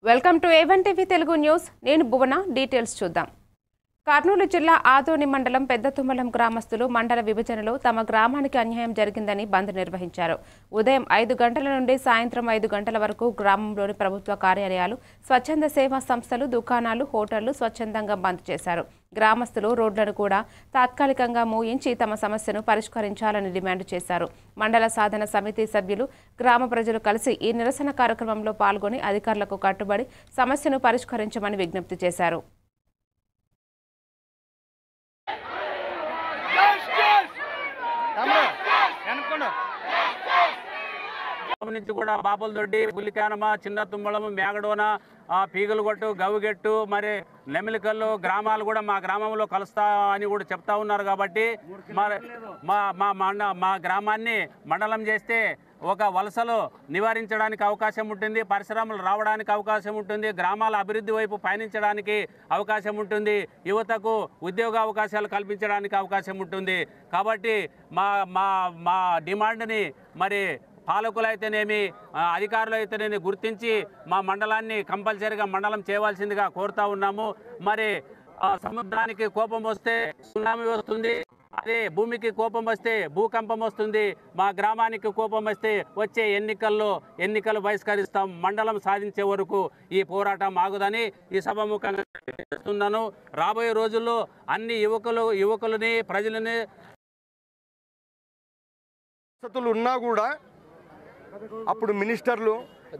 Welcome to A1 TV Telugu news. నేను భువన. Details చూద్దాం. కర్నూలు జిల్లా ఆదోని మండలం పెద్దతుమ్మలం గ్రామస్తులు మండల విభజనలో తమ గ్రామానికి అన్యాయం జరిగిందని బంద్ నిర్వహించారు. ఉదయం 5 గంటల నుండి సాయంత్రం 5 గంటల వరకు గ్రామంలోని ప్రభుత్వ కార్యాలయాలు, స్వచ్ఛంద సేవా సంస్థలు, దుకాణాలు, హోటళ్లు స్వచ్ఛందంగా బంద్ చేశారు. గ్రామస్తులు రోడ్లను కూడా తాత్కాలికంగా మూయించి తమ సమస్యను పరిష్కరించాలని డిమాండ్ చేశారు. మండల సాధన సమితి సభ్యులు, గ్రామ ప్రజలు కలిసి ఈ నిరసన కార్యక్రమంలో పాల్గొని అధికారులకు కట్టుబడి సమస్యను పరిష్కరించమని విజ్ఞప్తి చేశారు. నుంచి కూడా బాపులదొడ్డి, పులికానమ, చిన్న తుమ్మలం, మేగడోన, పీగలగొట్టు, గవిగెట్టు, మరి నెమిలికల్లు గ్రామాలు కూడా మా గ్రామంలో కలుస్తా అని కూడా చెప్తా ఉన్నారు. కాబట్టి మరి మా గ్రామాన్ని మండలం చేస్తే ఒక వలసలు నివారించడానికి అవకాశం ఉంటుంది, పరిశ్రమలు రావడానికి అవకాశం ఉంటుంది, గ్రామాల అభివృద్ధి వైపు పయనించడానికి అవకాశం ఉంటుంది, యువతకు ఉద్యోగ అవకాశాలు కల్పించడానికి అవకాశం ఉంటుంది. కాబట్టి మా డిమాండ్ని మరి పాలకులైతేనేమి, అధికారులు అయితేనేమి గుర్తించి మా మండలాన్ని కంపల్సరీగా మండలం చేయవలసిందిగా కోరుతా ఉన్నాము. మరి సముద్రానికి కోపం వస్తే సునామీ వస్తుంది, అదే భూమికి కోపం వస్తే భూకంపం వస్తుంది. మా గ్రామానికి కోపం వస్తే వచ్చే ఎన్నికలు బహిష్కరిస్తాం. మండలం సాధించే వరకు ఈ పోరాటం ఆగుదని ఈ సభాముఖంగా చేస్తున్నాను. రాబోయే రోజుల్లో అన్ని యువకులని ప్రజలని ఉన్నా కూడా అప్పుడు మినిస్టర్లు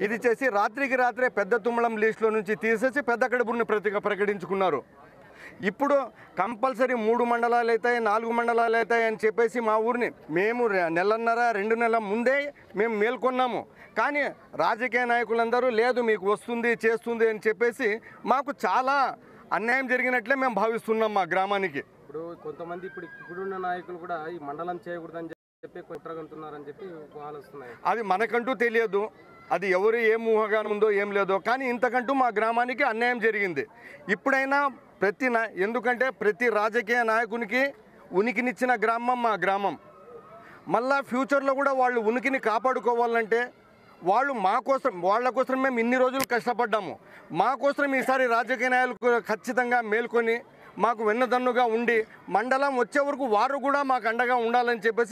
ఇది చేసి రాత్రికి రాత్రే పెద్ద తుమ్మలం లిస్టులో నుంచి తీసేసి పెద్ద కడుపుని ప్రకటించుకున్నారు. ఇప్పుడు కంపల్సరీ 3 మండలాలు అవుతాయి, 4 మండలాలు అవుతాయి అని చెప్పేసి మా ఊరిని మేము నెలన్నర 2 నెలల ముందే మేము మేల్కొన్నాము. కానీ రాజకీయ నాయకులందరూ లేదు మీకు వస్తుంది చేస్తుంది అని చెప్పేసి మాకు చాలా అన్యాయం జరిగినట్లే మేము భావిస్తున్నాం మా గ్రామానికి. ఇప్పుడు కొంతమంది ఇప్పుడున్న నాయకులు కూడా ఈ మండలం చేయకూడదని చెప్పి కుట్రగంటున్నారని చెప్పి వస్తున్నాయి. అది మనకంటూ తెలియదు, అది ఎవరు ఏం ఊహగానం ఉందో ఏం లేదో, కానీ ఇంతకంటూ మా గ్రామానికి అన్యాయం జరిగింది. ఇప్పుడైనా ఎందుకంటే ప్రతి రాజకీయ నాయకునికి ఉనికినిచ్చిన గ్రామం మా గ్రామం. మళ్ళా ఫ్యూచర్లో కూడా వాళ్ళు ఉనికిని కాపాడుకోవాలంటే వాళ్ళు వాళ్ళ కోసం మేము ఇన్ని రోజులు కష్టపడ్డాము. మా కోసం ఈసారి రాజకీయ నాయకులు ఖచ్చితంగా మేల్కొని మాకు వెన్నదన్నుగా ఉండి మండలం వచ్చే వరకు వారు కూడా మాకు అండగా ఉండాలని చెప్పేసి